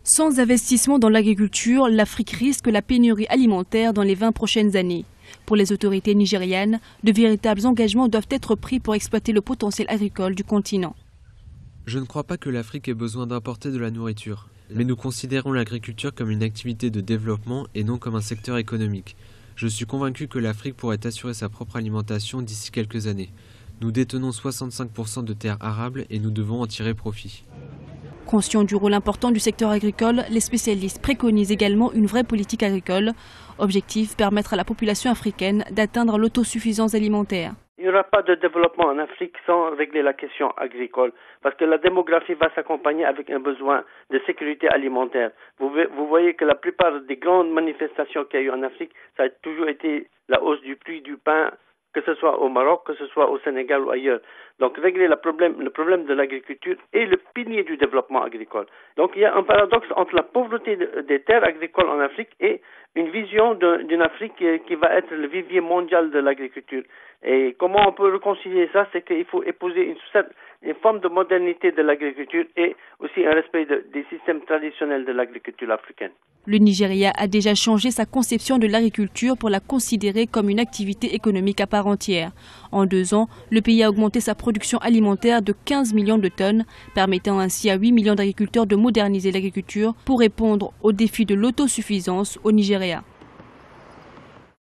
Sans investissement dans l'agriculture, l'Afrique risque la pénurie alimentaire dans les 20 prochaines années. Pour les autorités nigérianes, de véritables engagements doivent être pris pour exploiter le potentiel agricole du continent. Je ne crois pas que l'Afrique ait besoin d'importer de la nourriture, mais nous considérons l'agriculture comme une activité de développement et non comme un secteur économique. Je suis convaincu que l'Afrique pourrait assurer sa propre alimentation d'ici quelques années. Nous détenons 65% de terres arables et nous devons en tirer profit. Conscients du rôle important du secteur agricole, les spécialistes préconisent également une vraie politique agricole. Objectif, permettre à la population africaine d'atteindre l'autosuffisance alimentaire. Il n'y aura pas de développement en Afrique sans régler la question agricole, parce que la démographie va s'accompagner avec un besoin de sécurité alimentaire. Vous voyez que la plupart des grandes manifestations qu'il y a eu en Afrique, ça a toujours été la hausse du prix du pain, que ce soit au Maroc, que ce soit au Sénégal ou ailleurs. Donc régler le problème de l'agriculture est le pilier du développement agricole. Donc il y a un paradoxe entre la pauvreté des terres agricoles en Afrique et une vision d'une Afrique qui va être le vivier mondial de l'agriculture. Et comment on peut réconcilier ça? C'est qu'il faut épouser une forme de modernité de l'agriculture et aussi un respect des systèmes traditionnels de l'agriculture africaine. Le Nigeria a déjà changé sa conception de l'agriculture pour la considérer comme une activité économique à part entière. En 2 ans, le pays a augmenté sa production alimentaire de 15 millions de tonnes, permettant ainsi à 8 millions d'agriculteurs de moderniser l'agriculture pour répondre au défi de l'autosuffisance au Nigeria.